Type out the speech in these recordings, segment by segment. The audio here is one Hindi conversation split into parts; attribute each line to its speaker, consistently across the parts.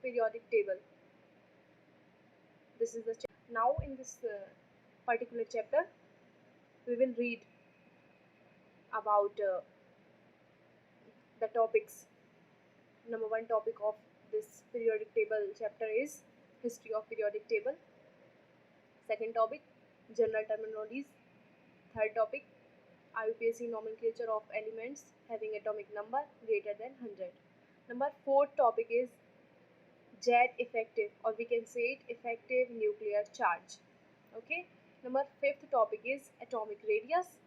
Speaker 1: periodic table. This is the now in this particular chapter we will read about the topics. Number one topic of this periodic table chapter is history of periodic table. Second topic, general terminologies. Third topic, IUPAC nomenclature of elements having atomic number greater than 100. Number fourth topic is jet effective, or we can say it effective nuclear charge. Okay. Number fifth topic is atomic radius,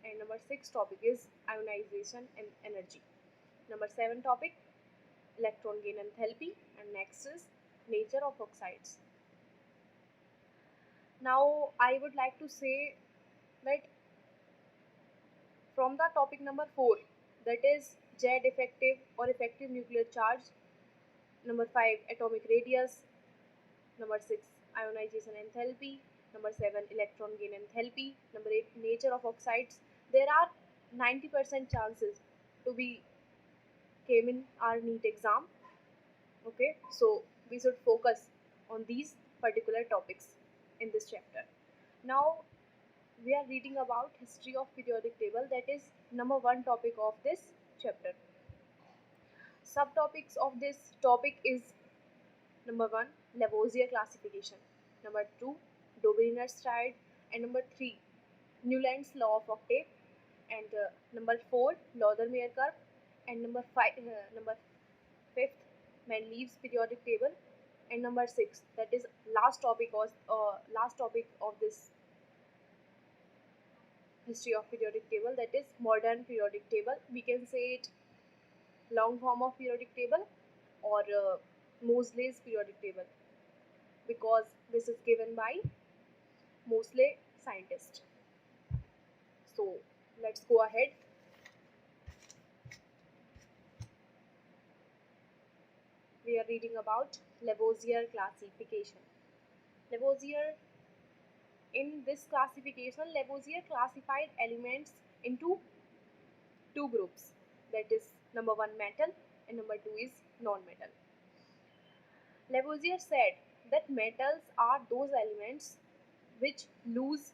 Speaker 1: and number sixth topic is ionization and energy. Number seven topic, electron gain enthalpy, and next is nature of oxides. Now I would like to say that from the topic number 4, that is jet effective or effective nuclear charge, number 5 atomic radius, number 6 ionization enthalpy, number 7 electron gain enthalpy, number 8 nature of oxides, there are 90% chances to be came in our NEET exam. Okay, so we should focus on these particular topics in this chapter. Now we are reading about history of periodic table, that is number one topic of this chapter. Subtopics of this topic is number 1 Lavoisier classification, number 2 Doberan's triad, and number 3 Newland's law of octave, and number 4 Lauder-Meyer curve, and number 5th Mendeleev's periodic table, and number 6, that is last topic of this history of periodic table, that is modern periodic table. We can say it long form of periodic table or Moseley's periodic table, because this is given by Moseley scientist. So let's go ahead. We are reading about Lavoisier classification. Lavoisier, in this classification, Lavoisier classified elements into two groups, that is number 1 metal and number 2 is non-metal. Lavoisier said that metals are those elements which lose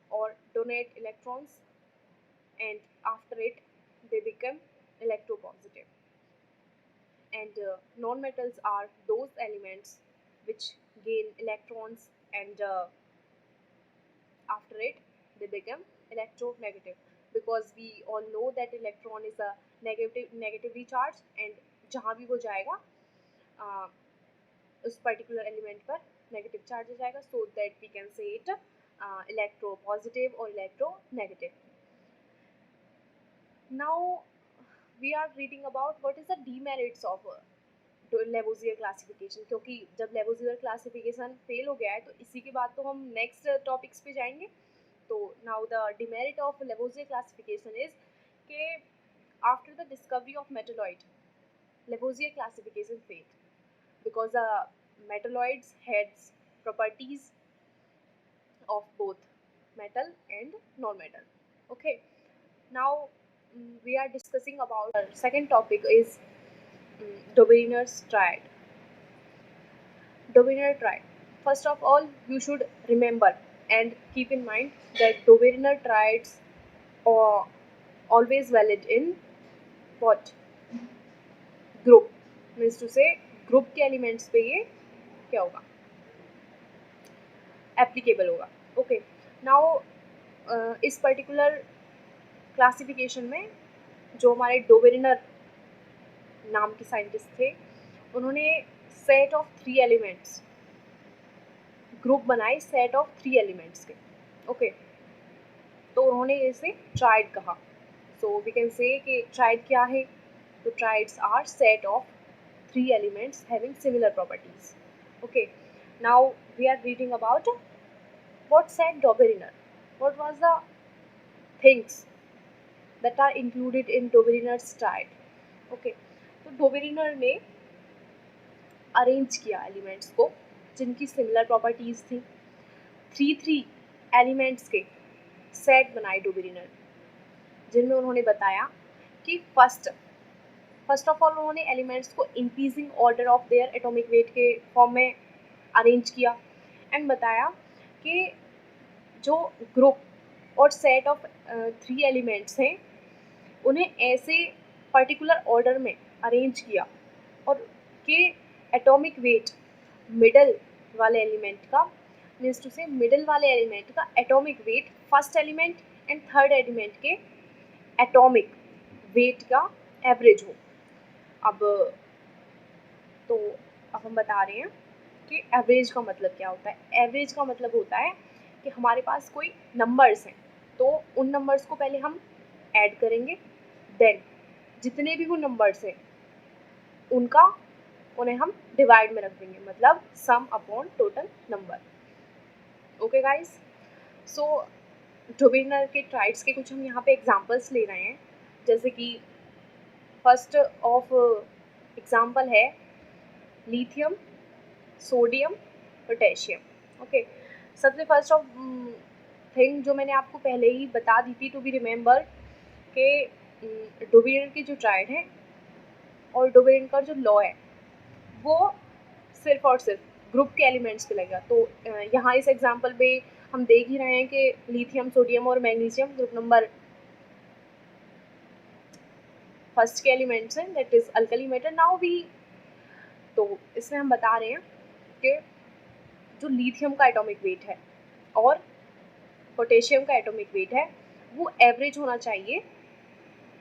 Speaker 1: or donate electrons, and after it they become electropositive, and non-metals are those elements which gain electrons, and after it they become electronegative, because we all know that electron is a negatively charged, and जहाँ भी वो जाएगा उस particular element पर negative charge आ जाएगा, so that we can say it electropositive or electronegative. Now we are reading about what is the demerits of Lavoisier classification, क्योंकि जब Lavoisier classification फेल हो गया है तो इसी के बाद तो हम नेक्स्ट टॉपिक्स पे जाएंगे. तो now the demerit of Lavoisier classification is कि after the discovery of metalloid, Lavoisier classification failed because the metalloids had properties of both metal and non-metal. Okay, now we are discussing about our second topic is Doberan's triad. Doberan triad. First of all, you should remember and keep in mind that Doberan triads are always valid in what? Group. Means to say group के elements पे ये क्या होगा? Applicable होगा. Okay. Now इस particular classification में जो हमारे डोबेरिनर नाम के साइंटिस्ट थे, उन्होंने सेट ऑफ 3 एलिमेंट्स ग्रुप बनाए, सेट ऑफ 3 एलिमेंट्स के. ओके, तो उन्होंने इसे ट्राइड कहा. सो वी कैन से कि ट्राइड क्या है, तो triads are set of 3 elements having similar properties. Okay, now we are reading about what said Dobereiner, what was the things that are included in Doberan's triad. Okay, तो डोबेरिनर ने अरेंज किया एलिमेंट्स को जिनकी सिमिलर प्रॉपर्टीज थी. 3 एलिमेंट्स के सेट बनाए डोबेरिनर, जिनमें उन्होंने बताया कि फर्स्ट फर्स्ट ऑफ ऑल उन्होंने एलिमेंट्स को increasing order of their atomic weight के फॉर्म में अरेंज किया एंड बताया कि जो ग्रुप और सेट ऑफ 3 एलिमेंट्स हैं उन्हें ऐसे पर्टिकुलर ऑर्डर में अरेंज किया और कि एटॉमिक वेट मिडल वाले एलिमेंट का मीन्स टू से मिडल वाले एलिमेंट का atomic weight first element and third element के एटॉमिक वेट का एवरेज हो। अब तो अब हम बता रहे हैं कि एवरेज का मतलब क्या होता है। एवरेज का मतलब होता है कि हमारे पास कोई नंबर्स हैं तो उन नंबर्स को पहले हम ऐड करेंगे, देन जितने भी वो नंबर्स हैं उन्हें हम डिवाइड में रख देंगे, मतलब sum upon total number. Okay guys, so Dobereiner के ट्राइड्स के कुछ हम यहाँ पे एग्जांपल्स ले रहे हैं। जैसे कि फर्स्ट ऑफ एग्जांपल है लिथियम, सोडियम, पोटेशियम। ओके, सबसे फर्स्ट ऑफ थिंग जो मैंने आपको पहले ही बता दी थी टू बी रिमेंबर कि डोबेरिनर की जो ट्राइड है और डोबेरिनर का जो लॉ है वो सिर्फ और सिर्फ ग्रुप के एलिमेंट्स पे लगेगा। तो यहाँ इस एग्जांपल पे हम देख ही रहे हैं कि लिथियम, सोडियम और मैग्नीशियम ग्रुप नंबर फर्स्ट के एलिमेंट्स हैं, that is alkali metal. Now we तो इसमें हम बता रहे हैं कि जो लिथियम का एटॉमिक वेट है और पोटेशियम का एटॉमिक वेट है वो एवरेज होना चाहिए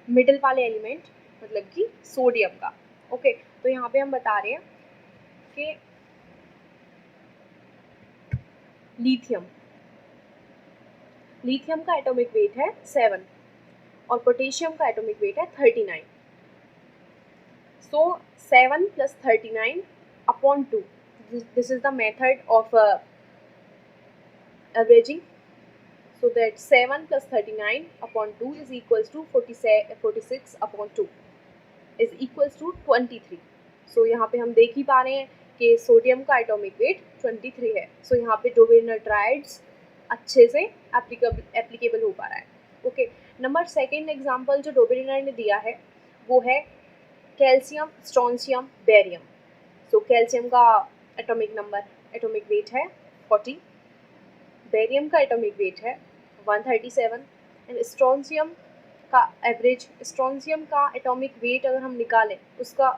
Speaker 1: मिडिल वाले एलिमेंट मतलब कि सोडियम का। ओके, तो यहाँ पे हम बता रहे हैं कि लिथियम का एटॉमिक वेट है 7 और पोटेशियम का एटॉमिक वेट है 39। सो 7 + 39 upon 2, this is the method of averaging. So that 7 + 39 upon 2 is equals to 46 upon 2 is equals to 23. So यहाँ पे हम देख ही पा रहे हैं कि सोडियम का एटॉमिक वेट 23 है। सो यहाँ पे डोबेरिनर ट्राइड्स अच्छे से एप्लीकेबल हो पा रहा है। ओके, नंबर सेकेंड एग्जाम्पल जो डोबेरिनर ने दिया है वो है calcium, strontium, barium. So calcium का एटॉमिक वेट है 40, बेरियम का एटॉमिक वेट है 137 एंड स्ट्रोंशियम का एटॉमिक वेट अगर हम निकालें उसका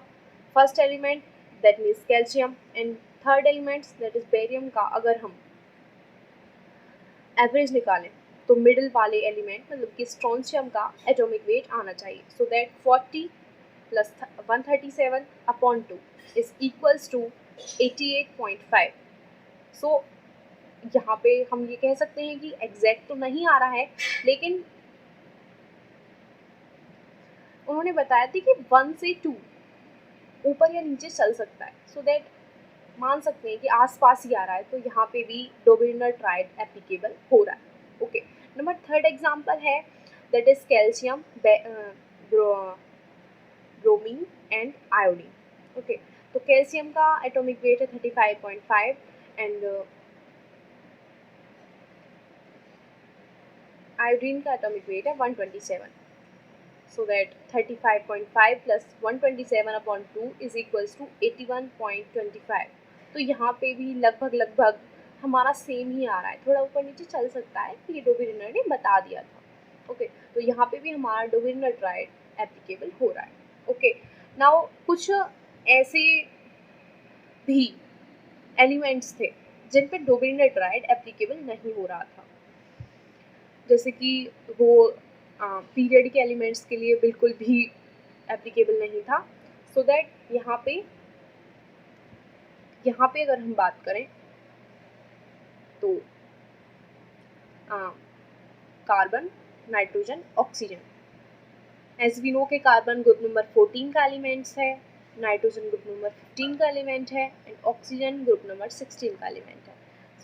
Speaker 1: first element that means calcium and third elements that is barium का अगर हम एवरेज निकालें तो मिडिल वाले एलिमेंट मतलब कि स्ट्रोंशियम का एटॉमिक वेट आना चाहिए। So that 40 + 137 upon 2 is equals to 88.5। So यहाँ पे हम ये कह सकते हैं कि एग्जैक्ट तो नहीं आ रहा है, लेकिन उन्होंने बताया था कि 1 से 2 ऊपर या नीचे चल सकता है। सो दैट मान सकते हैं कि आसपास ही आ रहा है, तो यहाँ पे भी डोबेरिनर ट्राइड एप्लीकेबल हो रहा है। ओके, नंबर थर्ड एग्जांपल है that is calcium, bromine and iodine. Okay, तो कैल्शियम का एटॉमिक वेट है 35.5 एंड आयोडीन का एटॉमिक वेट है 127। So that 35.5 + 127 upon 2 is equals to 81.25। तो यहाँ पे भी लगभग हमारा सेम ही आ रहा है, थोड़ा ऊपर नीचे चल सकता है, ये डोबेरिनर ने बता दिया था। ओके, तो यहाँ पे भी हमारा डोबेरिनर ट्राइड एप्लीकेबल हो रहा है। ओके, नाउ कुछ ऐसे भी एलिमेंट्स थे जिन पे डोबेरिनर ट्राइड एप्लीकेबल नहीं हो रहा था, जैसे कि वो पीरियड के एलिमेंट्स के लिए बिल्कुल भी एप्लीकेबल नहीं था। सो दैट यहाँ पे अगर हम बात करें तो carbon, nitrogen, oxygen, as we know के कार्बन ग्रुप नंबर 14 का एलिमेंट्स है, नाइट्रोजन ग्रुप नंबर 15 का एलिमेंट है एंड ऑक्सीजन ग्रुप नंबर 16 का एलिमेंट है।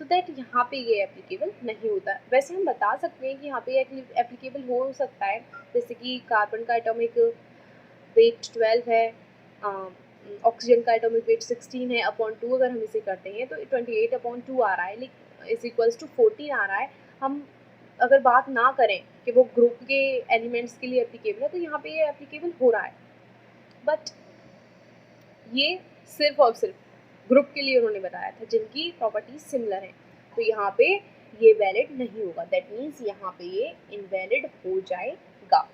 Speaker 1: सो दैट यहाँ पे ये एप्लीकेबल नहीं होता। वैसे हम बता सकते हैं कि यहाँ पे एप्लीकेबल हो सकता है, जैसे कि कार्बन का एटॉमिक वेट 12 है, ऑक्सीजन का एटॉमिक वेट 16 है, अपॉन 2 अगर हम इसे करते हैं तो 28/2 आ रहा है, इज इक्वल्स टू 14 आ रहा है। हम अगर बात ना करें कि वो ग्रुप के एलिमेंट्स के लिए एप्लीकेबल है तो यहाँ पे ये एप्लीकेबल हो रहा है। बट ये सिर्फ और सिर्फ ग्रुप के लिए उन्होंने बताया था जिनकी प्रॉपर्टीज सिमिलर हैं, तो यहाँ पे ये वैलिड नहीं होगा, दैट मीन्स यहाँ पे ये इनवैलिड हो जाएगा।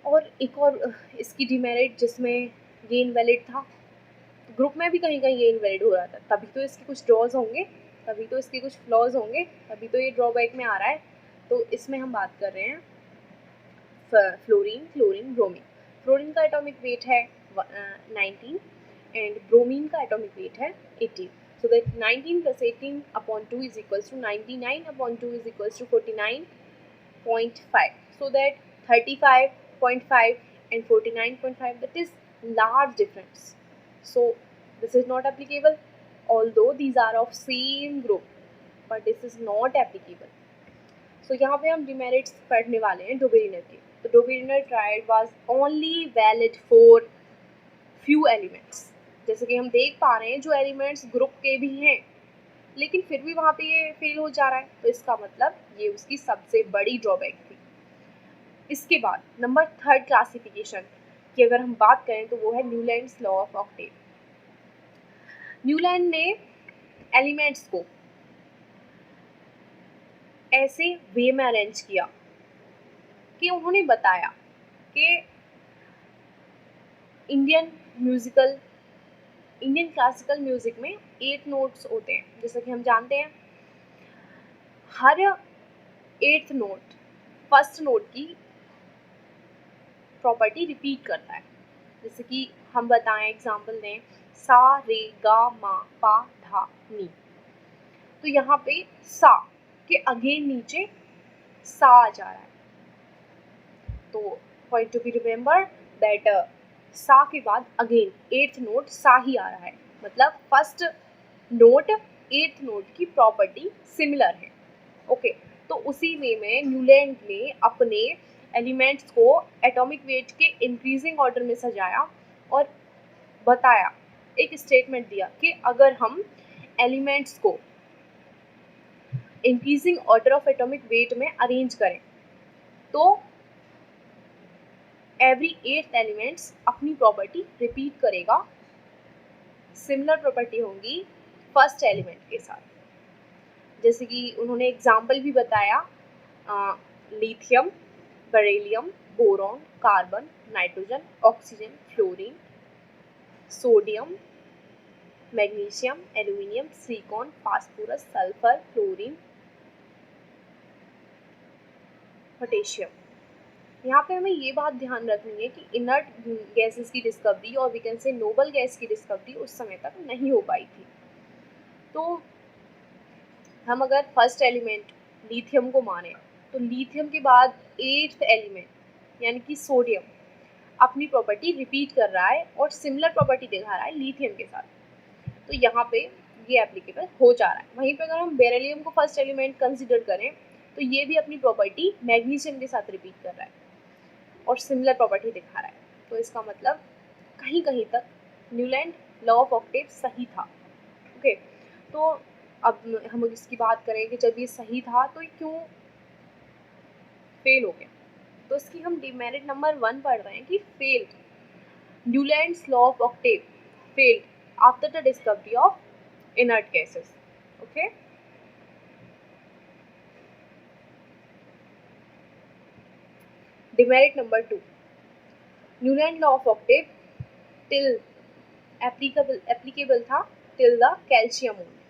Speaker 1: और एक और इसकी डिमेरिट जिसमें ये इनवैलिड था, ग्रुप में भी कहीं कहीं ये इनवैलिड हो रहा था, तभी तो इसके कुछ ड्रॉज होंगे, तभी तो इसके कुछ फ्लॉज होंगे, तभी तो ये ड्रॉबैक में आ रहा है। तो इसमें हम बात कर रहे हैं फ्लोरीन, क्लोरीन, ब्रोमीन। फ्लोरीन का एटॉमिक वेट है 19 एंड ब्रोमीन का एटॉमिक वेट है 18. So that 19 plus 18 upon 2 is equals to 99 upon 2 is equals to 49.5. So that 35.5 and 49.5, that is large difference. So this is not applicable, although these are of same group, but this is not applicable. So यहाँ पे हम demerits पढ़ने वाले हैं डोबेरिनर के। तो Dobereiner triad was only valid for few elements। जैसे कि हम देख पा रहे हैं जो एलिमेंट्स ग्रुप के भी हैं, लेकिन फिर भी वहाँ पे ये फेल हो जा रहा है, तो इसका मतलब ये उसकी सबसे बड़ी ड्रॉबैक थी। इसके बाद नंबर 3 क्लासिफिकेशन की अगर हम बात करें तो वो है Newlands law of octave. Newland ने एलिमेंट्स को ऐसे वे में अरेंज किया कि उन्होंने बताया कि इंडियन क्लासिकल म्यूजिक में 8 नोट्स होते हैं। जैसा कि हम जानते हैं हर 8th नोट फर्स्ट नोट की प्रॉपर्टी रिपीट करता है। जैसे कि हम बताएं, एग्जांपल दें, सा रे गा मा पा धा नी, तो यहाँ पे सा के अगेन नीचे सा आ जा रहा है, तो point to be remember that सा के बाद अगेन 8th नोट सा ही आ रहा है, मतलब फर्स्ट नोट 8th नोट की प्रॉपर्टी सिमिलर है। ओके, तो उसी वे में न्यूलैंड ने अपने एलिमेंट्स को एटॉमिक वेट के इंक्रीजिंग ऑर्डर में सजाया और बताया, एक स्टेटमेंट दिया कि अगर हम एलिमेंट्स को increasing order of atomic weight में अरेंज करें तो एवरी 8th एलिमेंट्स अपनी प्रॉपर्टी रिपीट करेगा, सिमिलर प्रॉपर्टी होंगी फर्स्ट एलिमेंट के साथ। जैसे कि उन्होंने एग्जाम्पल भी बताया, lithium, beryllium, boron, carbon, nitrogen, oxygen, fluorine, sodium, magnesium, aluminium, silicon, phosphorus, sulphur, chlorine, potassium. यहाँ पे हमें ये बात ध्यान रखनी है कि इनर्ट गैसेस की डिस्कवरी और we can say noble gas की डिस्कवरी उस समय तक नहीं हो पाई थी। तो हम अगर फर्स्ट एलिमेंट लिथियम को माने तो लिथियम के बाद 8th एलिमेंट यानी कि सोडियम अपनी प्रॉपर्टी रिपीट कर रहा है और सिमिलर प्रॉपर्टी दिखा रहा है लिथियम के साथ, तो यहाँ पे ये एप्लीकेबल हो जा रहा है। वहीं पे अगर हम बेरिलियम को फर्स्ट एलिमेंट कंसिडर करें तो ये भी अपनी प्रॉपर्टी मैग्नीशियम के साथ रिपीट कर रहा है और सिमिलर प्रॉपर्टी दिखा रहा है, तो इसका मतलब कहीं कहीं तक न्यूलैंड लॉ ऑफ ऑक्टेव सही था। ओके, तो अब हम इसकी बात करें कि जब ये सही था तो ये क्यों फेल हो गया, तो इसकी हम डिमेरिट नंबर 1 पढ़ रहे हैं कि failed Newlands law of octave failed after the discovery of inert gases. Okay, demerit number 2, Newland law of octave till applicable था till the calcium only.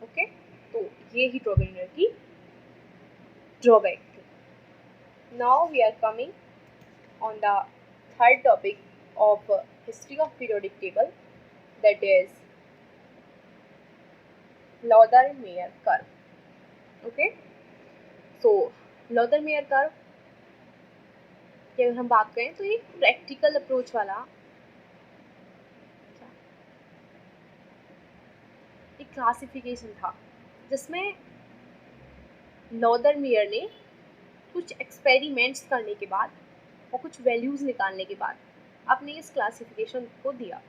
Speaker 1: Okay, तो ये ही डोबेरिनर की ड्रॉबैक थी। Now we are coming on the third topic of history of periodic table, that is Lothar Meyer curve. Okay, so Lothar Meyer curve की अगर हम बात करें तो एक प्रैक्टिकल अप्रोच वाला एक क्लासिफिकेशन था जिसमें लॉदर-मेयर ने कुछ एक्सपेरिमेंट्स करने के बाद और कुछ वैल्यूज़ निकालने के बाद अपने इस क्लासिफिकेशन को दिया।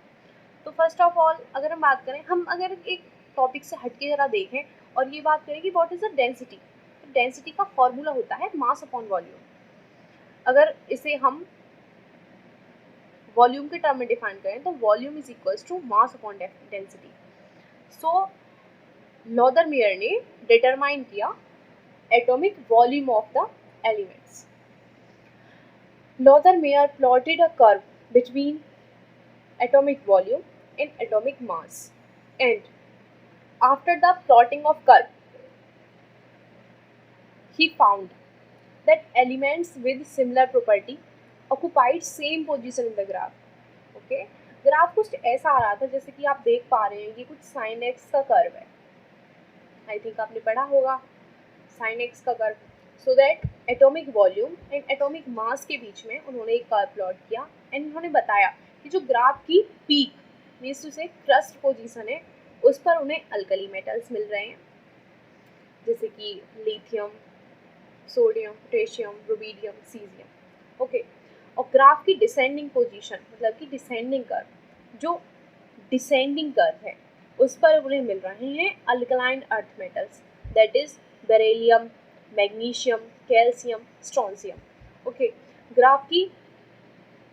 Speaker 1: तो फर्स्ट ऑफ ऑल अगर हम बात करें, हम अगर एक टॉपिक से हटके ज़रा देखें और ये बात करें कि व्हाट इज़ द डेंसिटी, तो डेंसिटी का फॉर्मूला होता है मास अपॉन वॉल्यूम। अगर इसे हम वॉल्यूम के टर्म में डिफाइन करें तो volume is equals to mass upon density. So Lothar Meyer ने डिटरमाइन किया atomic volume of the elements. Lothar Meyer plotted a curve between atomic volume and atomic mass, and after the plotting of curve he found that elements with similar property occupied same position in the graph. Okay, graph कुछ ऐसा आ रहा था जैसे कि आप देख पा रहे हैं, ये कुछ sin x का कर्व है, आई थिंक आपने पढ़ा होगा sin x का curve. So that atomic volume and atomic mass के बीच में उन्होंने एक कर्व प्लॉट किया एंड उन्होंने बताया कि जो ग्राफ की पीक मीन्स टू से क्रस्ट पोजीशन है उस पर उन्हें अल्कली मेटल्स मिल रहे हैं जैसे कि lithium, sodium, potassium, rubidium, caesium. Okay, और ग्राफ की डिसेंडिंग पोजीशन मतलब कि डिसेंडिंग कर्व, जो डिसेंडिंग कर्व है उस पर उन्हें मिल रहे हैं alkaline earth metals, that is beryllium, magnesium, calcium, strontium. Okay, graph की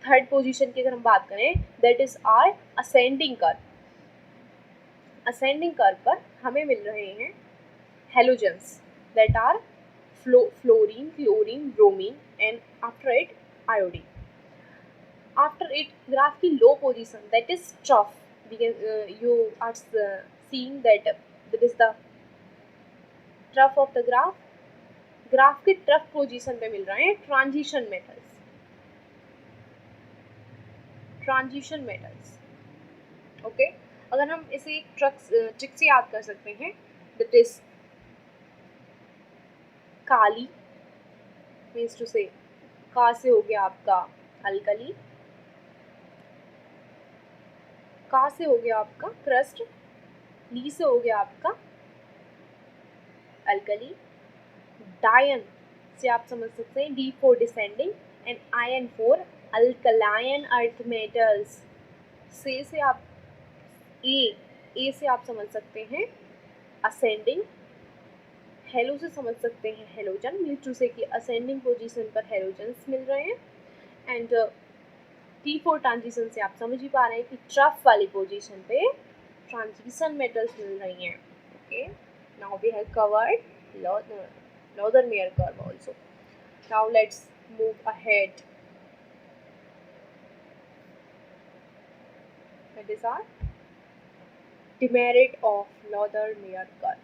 Speaker 1: थर्ड पोजीशन की अगर हम बात करें that is our ascending curve. Ascending curve पर हमें मिल रहे हैं halogens that are fluorine, chlorine, bromine and after it iodine. After it graph की low position that is trough, you are seeing that is the trough of the graph। Graph के ट्रफ पोजीशन पे मिल रहे हैं transition metals, transition metals. Okay, अगर हम इसे एक ट्रिक से याद कर सकते हैं दैट इज काली मीन्स टू से का से हो गया आपका अल्कली, का से हो गया आपका क्रस्ट, ली से हो गया आपका अल्कली, डायन से आप समझ सकते हैं D for descending and ion for alkaline earth metals. से आप ए से आप समझ सकते हैं असेंडिंग, हेलो से समझ सकते हैं हेलोजन मीन्स टू से कि असेंडिंग पोजीशन पर हेलोजन्स मिल रहे हैं, एंड T4 ट्रांजिशन से आप समझ ही पा रहे हैं कि ट्रफ वाली पोजीशन पे ट्रांजिशन मेटल्स मिल रही हैं। Okay, now we have covered Lothar Meyer curve also. Now let's move ahead, that is our demerit of Lothar Meyer curve.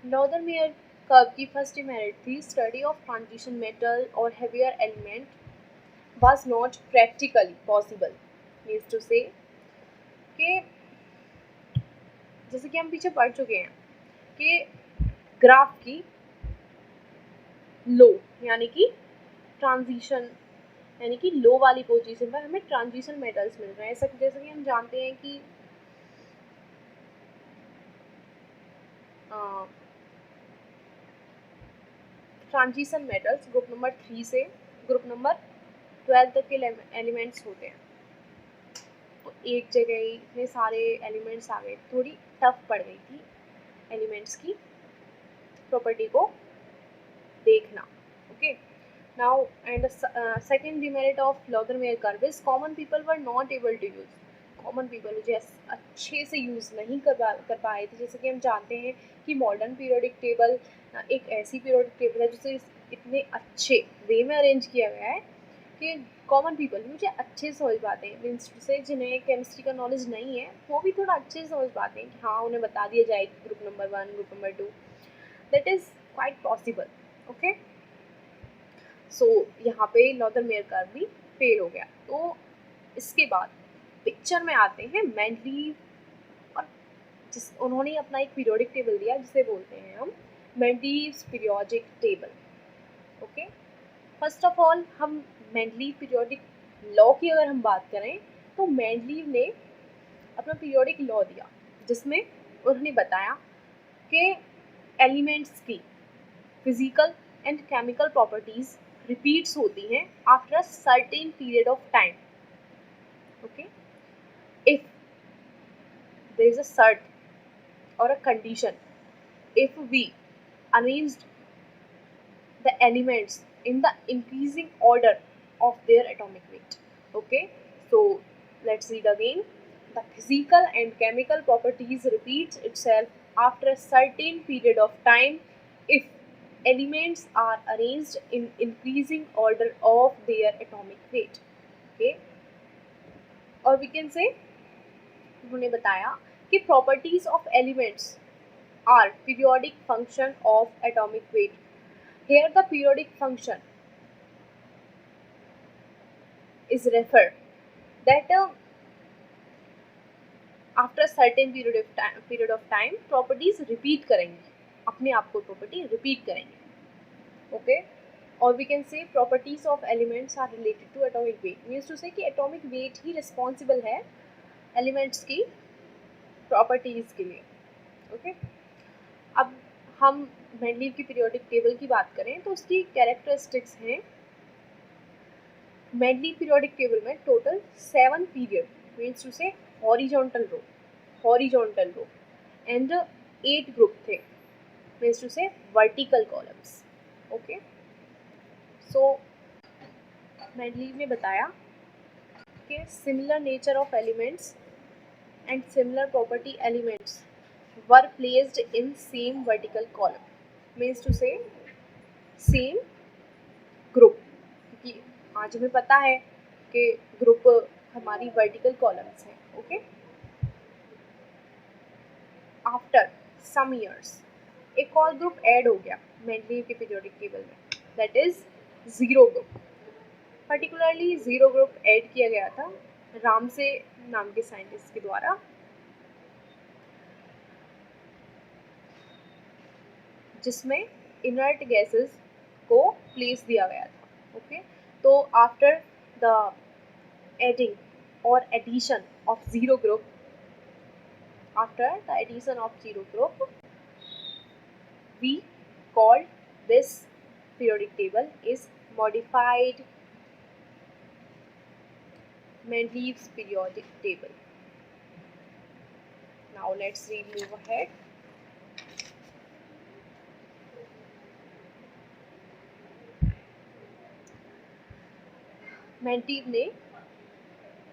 Speaker 1: Lothar Meyer curve की फर्स्ट डिमेरिट थी स्टडी ऑफ ट्रांजिशन मेटल और heavier element was not practically possible, means to say कि जैसे कि हम पीछे पढ़ चुके हैं कि ग्राफ की लो यानी कि ट्रांजिशन यानी कि लो वाली पोजीशन पर हमें ट्रांजिशन मेटल्स मिल रहे हैं। जैसे कि हम जानते हैं कि ट्रांजिशन मेटल्स ग्रुप नंबर 3 से ग्रुप नंबर 12 तक के एलिमेंट्स होते हैं, तो एक जगह ही इतने सारे एलिमेंट्स आ गए, थोड़ी टफ पड़ गई थी एलिमेंट्स की प्रॉपर्टी को देखना। Okay, now and second demerit of Lothar Meyer curve is common people were not able to use, common people मुझे अच्छे से यूज़ नहीं कर पाए थे। जैसे कि हम जानते हैं कि मॉडर्न पीरियोडिक टेबल एक ऐसी पीरियोडिक टेबल है जिसे इतने अच्छे वे में अरेंज किया गया है कि कॉमन पीपल मुझे अच्छे से समझ पाते हैं, मीन्स से जिन्हें केमिस्ट्री का नॉलेज नहीं है वो भी थोड़ा अच्छे से समझ पाते हैं कि हाँ उन्हें बता दिया जाए group number 1 group number 2, that is quite possible. Okay, so यहाँ पे लॉदरमियर कर्व भी फेल हो गया। तो इसके बाद पिक्चर में आते हैं मेंडलीव, और उन्होंने अपना एक पीरियोडिक टेबल दिया जिसे बोलते हैं हम Mendeleev's periodic table. Okay, first of all हम मेंडलीव पीरियोडिक लॉ की अगर हम बात करें तो मेंडलीव ने अपना पीरियोडिक लॉ दिया जिसमें उन्होंने बताया कि एलिमेंट्स की physical and chemical properties repeats होती हैं after a certain period of time. Okay, if there is a cert or a condition, if we arranged the elements in the increasing order of their atomic weight. Okay, so let's read again. The physical and chemical properties repeats itself after a certain period of time if elements are arranged in increasing order of their atomic weight. Okay, और we can say उन्होंने बताया कि properties of elements are periodic function of atomic weight. Here the periodic function is referred that after a certain period of time properties repeat करेंगे, अपने आप को property repeat करेंगे. Okay, or we can say properties of elements are related to atomic weight. Means to say कि atomic weight ही responsible है elements की properties के लिए. Okay, अब हम मेंडलीव की पीरियोडिक टेबल की बात करें तो उसकी कैरेक्टरिस्टिक्स हैं. मेंडलीव पीरियोडिक टेबल में टोटल 7 पीरियड, मीन्स टू से हॉरिजॉन्टल रो एंड 8 ग्रुप थे, मीन्स टू से वर्टिकल कॉलम्स. ओके, सो मेंडलीव ने बताया कि similar nature of elements and similar property elements were placed in same vertical column, means to say same group, क्योंकि आज हमें पता है कि ग्रुप हमारी वर्टिकल कॉलम्स हैं. ओके, आफ्टर सम इयर्स एक और ग्रुप ऐड हो गया मेंडलीव के पीरियोडिक टेबल में, that is zero group. Particularly zero group add किया गया था रामसे नाम के साइंटिस्ट के द्वारा, जिसमें इनर्ट गैसेस को प्लेस दिया गया था. ओके, तो आफ्टर द एडिंग और addition of zero group, after the addition of zero group we called this periodic table is modified Mendeleev's periodic table. Now let's move ahead. Mendeleev ने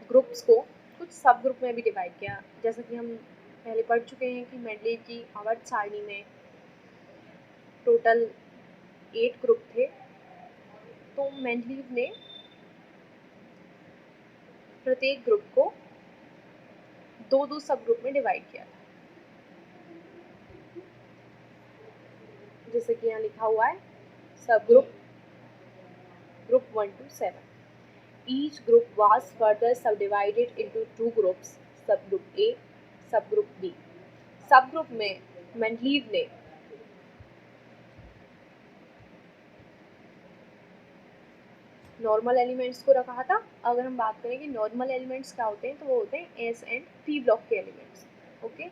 Speaker 1: ग्रुप्स को कुछ सब ग्रुप में भी डिवाइड किया. जैसा कि हम पहले पढ़ चुके हैं कि मेंडलीव की आवर्त सारणी में टोटल 8 ग्रुप थे. तो मेंडलीव ने प्रत्येक ग्रुप को दो सब ग्रुप में डिवाइड किया था, जैसे कि यहाँ लिखा हुआ है सब group 1 to 7. Each group was further subdivided into 2 groups, subgroup A, subgroup B. Subgroup में मेंडलीव ने नॉर्मल एलिमेंट्स को रखा था. अगर हम बात करें कि नॉर्मल एलिमेंट्स क्या होते हैं तो वो होते हैं एस एंड पी ब्लॉक के elements. Okay,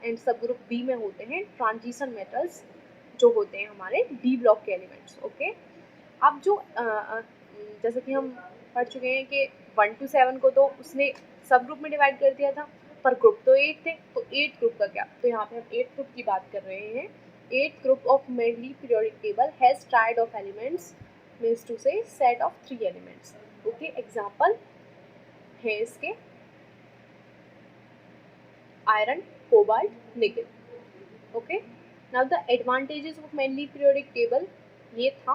Speaker 1: and subgroup B में होते हैं ट्रांजिशन मेटल्स, जो होते हैं हमारे डी ब्लॉक के एलिमेंट्स. ओके, अब जो जैसे कि हम पढ़ चुके हैं कि 1 to 7 को तो उसने सब ग्रुप में डिवाइड कर दिया था, पर ग्रुप तो 8 थे, तो 8 ग्रुप का क्या, तो यहाँ पे हम 8 ग्रुप की बात कर रहे हैं. 8 group of Mendeleev periodic table has triad of elements, means to say set of 3 elements. Okay, example है इसके iron, cobalt, nickel. Okay, now the advantages of Mendeleev periodic table ये था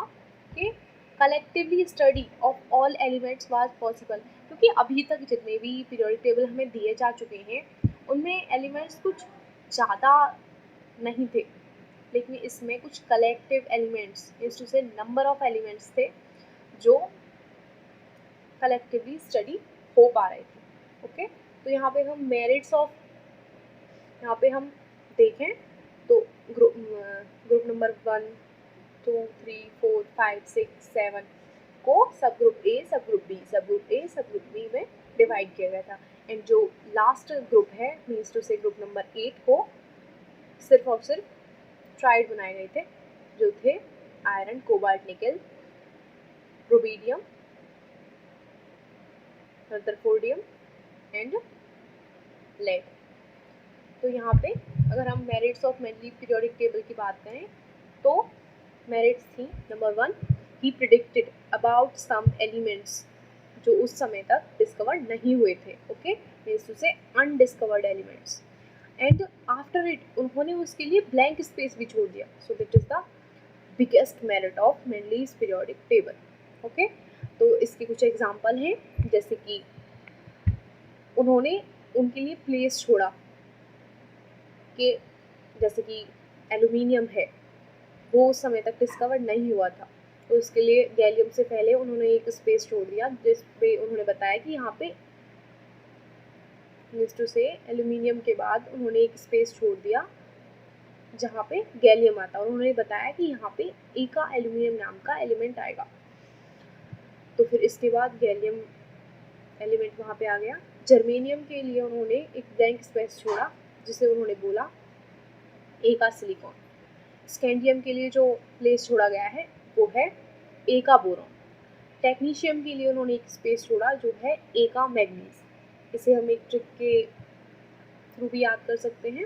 Speaker 1: कि collectively study of all elements was possible, क्योंकि अभी तक जितने भी पीरियोडिक टेबल हमें दिए जा चुके हैं उनमें एलिमेंट्स कुछ ज़्यादा नहीं थे, लेकिन इसमें कुछ कलेक्टिव एलिमेंट्स, मींस टू से नंबर ऑफ एलिमेंट्स थे जो कलेक्टिवली स्टडी हो पा रहे थे. ओके, तो यहाँ पे हम मेरिट्स ऑफ, यहाँ पे हम देखें तो ग्रुप नंबर 1, 2, 3, 4, 5, 6, 7 को सब ग्रुप ए, सब ग्रुप बी, सब ग्रुप ए, सब ग्रुप बी में डिवाइड किया गया था. एंड जो लास्ट ग्रुप है, मीन्स टू से ग्रुप नंबर 8 को सिर्फ और सिर्फ ट्राइड बनाए गए थे, जो थे iron, cobalt, nickel, rubidium, rutherfordium and lead. तो यहाँ पे अगर हम merits of Mendeleev periodic table की बात करें तो मेरिट्स थी number 1 he predicted about some elements जो उस समय तक डिस्कवर नहीं हुए थे, okay, means to say undiscovered elements, and after it उन्होंने उसके लिए ब्लैंक स्पेस भी छोड़ दिया. So that is the biggest merit of Mendeleev's periodic table. Okay, तो इसके कुछ एग्जांपल हैं, जैसे कि उन्होंने उनके लिए प्लेस छोड़ा कि जैसे कि एल्यूमिनियम है वो उस समय तक डिस्कवर नहीं हुआ था, तो उसके लिए गैलियम से पहले उन्होंने एक स्पेस छोड़ दिया जिस पे उन्होंने बताया कि यहाँ पे मीन्स टू से एल्यूमिनियम के बाद उन्होंने एक स्पेस छोड़ दिया जहाँ पे गैलियम आता, और उन्होंने बताया कि यहाँ पे एका एल्यूमिनियम नाम का एलिमेंट आएगा. तो फिर इसके बाद गैलियम एलिमेंट वहाँ पे आ गया. जर्मेनियम के लिए उन्होंने एक ब्लैंक स्पेस छोड़ा जिसे उन्होंने बोला एका सिलिकॉन. स्कैंडियम के लिए जो प्लेस छोड़ा गया है वो है एका बोरॉन. टेक्नीशियम के लिए उन्होंने एक स्पेस छोड़ा जो है एका मैग्नीज. इसे हम एक ट्रिक के थ्रू भी याद कर सकते हैं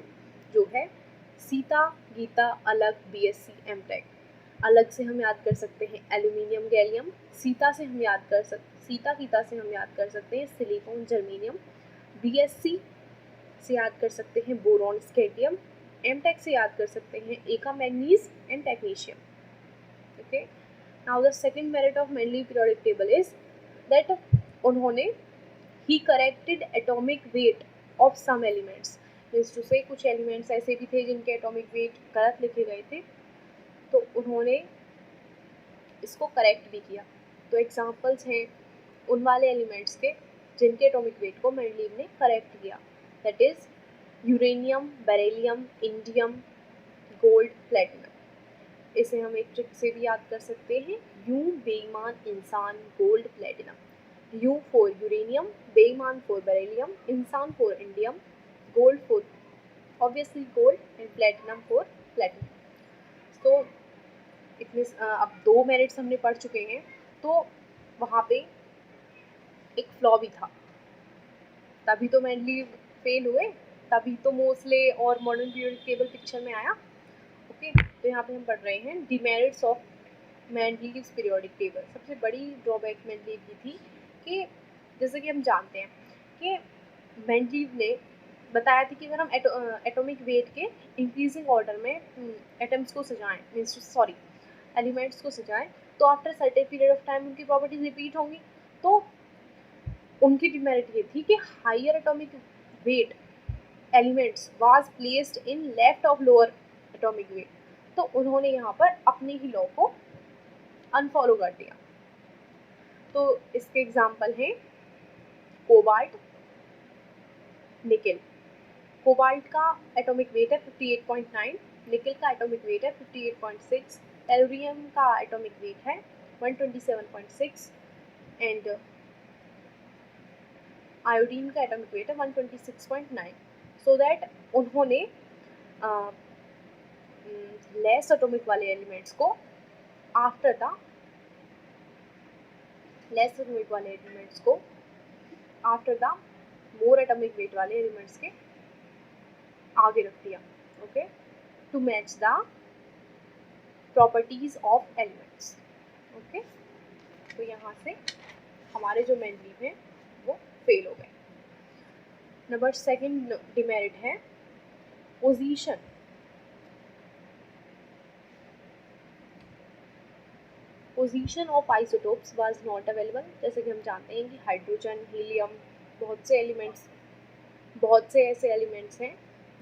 Speaker 1: जो है सीता गीता अलग बीएससी एमटेक. अलग से हम याद कर सकते हैं एल्यूमिनियम गैलियम. सीता गीता से हम याद कर सकते हैं सिलिकॉन जर्मेनियम. बीएससी से याद कर सकते हैं बोरॉन स्कैंडियम. एमटेक से याद कर सकते हैं एका manganese and technetium. Okay, now the second merit of Mendeleev periodic table is that उन्होंने ही corrected atomic weight of some elements. Means to say कुछ एलिमेंट्स ऐसे भी थे जिनके एटॉमिक वेट गलत लिखे गए थे, तो उन्होंने इसको करेक्ट भी किया. तो एग्जांपल्स हैं उन वाले एलिमेंट्स के जिनके एटॉमिक वेट को मेंडलीव ने करेक्ट किया. That is uranium, beryllium, indium, gold, platinum. इसे हम एक ट्रिक से भी याद कर सकते हैं, यू बेईमान इंसान gold platinum. You for uranium, बेईमान फॉर बेरिलियम, इंसान for indium, gold for obviously gold and platinum for platinum. तो इतने अब 2 मेरिट्स हमने पढ़ चुके हैं. तो वहाँ पे एक फ्लॉ भी था, तभी तो मेंडलीव फेल हुए, तभी तो मोस्ले और मॉडर्न पीरियोडिक टेबल पिक्चर में आया. ओके, तो यहाँ पे हम पढ़ रहे हैं demerits of Mendeleev's periodic table. सबसे बड़ी ड्रॉबैक मेंडलीव की थी कि जैसे कि हम जानते हैं कि मेंडलीव ने बताया था कि अगर हम एटॉमिक वेट के इंक्रीजिंग ऑर्डर में एटम्स को सजाएं, मीन्स सॉरी एलिमेंट्स को सजाएं, तो after certain period of time उनकी प्रॉपर्टीज रिपीट होंगी. तो उनकी डिमेरिट ये थी कि higher atomic weight elements was placed in left of lower atomic weight. तो उन्होंने यहाँ पर अपने ही लॉ को अनफॉलो कर दिया. तो इसके एग्जाम्पल हैं कोबाल्ट, निकेल. कोबाल्ट का एटॉमिक वेट है 58.9, निकेल का एटॉमिक वेट है 58.6, टेलुरियम का एटॉमिक वेट है 127.6 एंड आयोडीन का एटॉमिक वेट है 126.9. सो दैट उन्होंने लेस एटॉमिक वाले एलिमेंट्स को आफ्टर द लेस एटॉमिक वाले एलिमेंट्स को after the more atomic weight वाले एलिमेंट्स के आगे रख दिया. Okay, to match the properties of elements. Okay, तो यहाँ से हमारे जो मेंडलीव हैं वो फेल हो गए. नंबर सेकंड डिमेरिट है position. Position of isotopes was not available. जैसे कि हम जानते हैं कि हाइड्रोजन, हीलियम, बहुत से ऐसे एलिमेंट्स हैं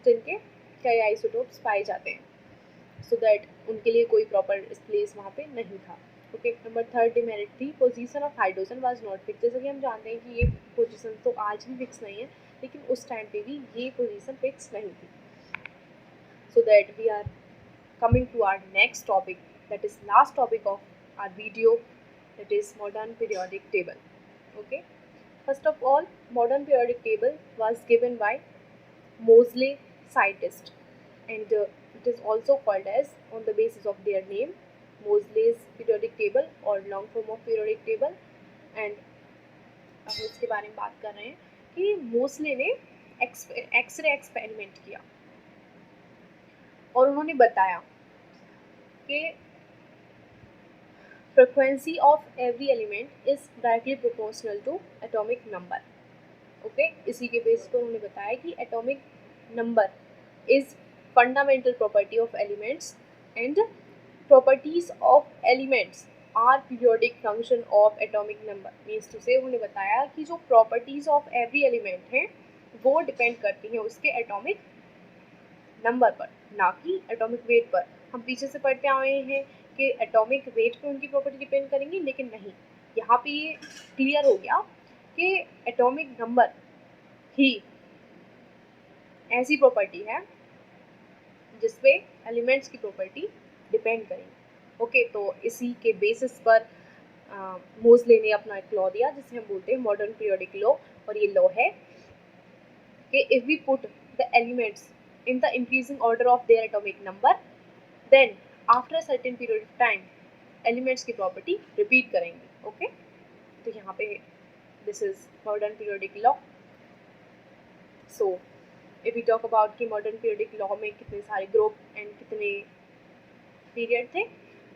Speaker 1: जिनके कई आइसोटोप्स पाए जाते हैं, सो दैट उनके लिए कोई प्रॉपर प्लेस वहाँ पे नहीं था. ओके, नंबर थर्ड डिमेरिट थी position of hydrogen was not fix. जैसे कि हम जानते हैं कि ये पोजीशन तो आज भी फिक्स नहीं है, लेकिन उस टाइम पे भी ये पोजीशन फिक्स नहीं थी. So that we are coming to our next topic, that is last topic of our video, that is modern periodic table. Okay, first of all, modern periodic table was given by Moseley scientist, and it is also called as, on the basis of their name, Moseley's periodic table or long form of periodic table. and हम इसके बारे में बात कर रहे हैं कि मोस्ले ने एक्सरे एक्सपेरिमेंट किया और उन्होंने बताया कि frequency of every element is directly proportional to atomic number. Okay इसी के बेस पर उन्होंने बताया कि atomic number is fundamental property of elements and properties of elements are periodic function of atomic number. Means to say उन्होंने बताया कि जो प्रॉपर्टीज ऑफ एवरी एलिमेंट हैं वो डिपेंड करती हैं उसके एटॉमिक नंबर पर, ना कि एटॉमिक वेट पर। हम पीछे से पढ़ते आए हैं कि एटॉमिक वेट पे उनकी प्रॉपर्टी डिपेंड करेंगी, लेकिन नहीं, यहाँ पे ये क्लियर हो गया कि एटॉमिक नंबर ही ऐसी प्रॉपर्टी है जिसपे एलिमेंट्स की प्रॉपर्टी डिपेंड करेंगी। ओके तो इसी के बेसिस पर मोज़ले ने अपना एक लॉ दिया जिसे हम बोलते हैं मॉडर्न पीरियोडिक लॉ। और ये लॉ है कि if we put the elements in the increasing order of their atomic number, then after a certain period of time elements की property repeat करेंगे। ओके तो यहाँ पे this is modern periodic law. So if we talk about कि modern periodic law में कितने सारे ग्रुप एंड कितने पीरियड थे,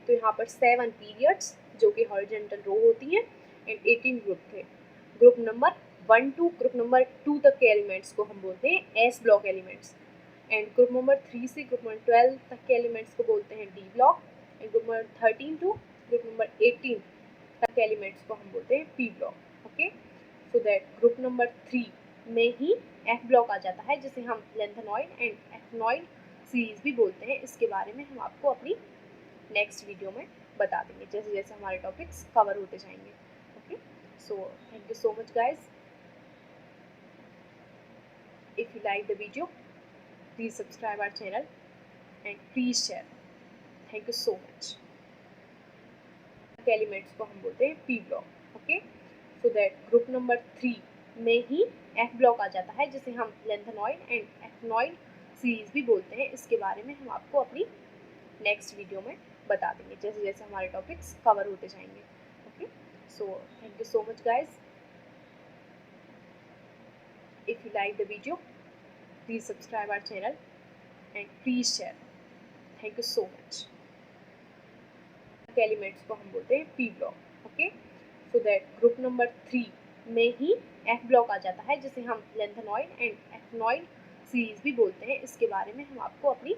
Speaker 1: तो यहाँ पर 7 periods जो कि हॉरिजॉन्टल रो होती हैं एंड 18 ग्रुप थे। Group number 1 to group number 2 तक के एलिमेंट्स को हम बोलते हैं S block elements, and group number 3 से ग्रुप नंबर 12 तक के एलिमेंट्स को बोलते हैं D block, and group number 13 to group number 18 तक के एलिमेंट्स को हम बोलते हैं P block. Okay so that group number 3 में ही एफ ब्लॉक आ जाता है जिसे हम लेंथेनॉइड एंड एक्टिनॉइड सीरीज भी बोलते हैं। इसके बारे में हम आपको अपनी नेक्स्ट वीडियो में बता देंगे जैसे जैसे हमारे टॉपिक्स कवर होते जाएंगे। Okay so thank you so much guys. If you like the video, please subscribe our channel and please share. Thank you so much. Elements को हम बोलते हैं P block. Okay so that group number 3 में ही एफ ब्लॉक आ जाता है जिसे हम लेंथेनॉइड एंड एक्टिनॉइड सीरीज भी बोलते हैं। इसके बारे में हम आपको अपनी नेक्स्ट वीडियो में बता देंगे जैसे जैसे हमारे टॉपिक्स कवर होते जाएंगे। Okay so thank you so much guys. If you like the video, please subscribe our channel and please share. Thank you so much. Elements को हम बोलते हैं P block. Okay so that group number 3 में ही एफ ब्लॉक आ जाता है जिसे हम लेंथेनॉइड एंड एक्टिनॉइड सीरीज भी बोलते हैं। इसके बारे में हम आपको अपनी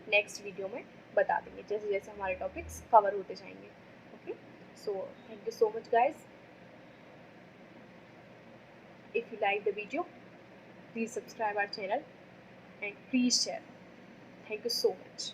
Speaker 1: नेक्स्ट वीडियो में बता देंगे जैसे जैसे हमारे टॉपिक्स कवर होते जाएंगे। Okay so thank you so much guys. If you like the video, please subscribe our channel and please share. Thank you so much.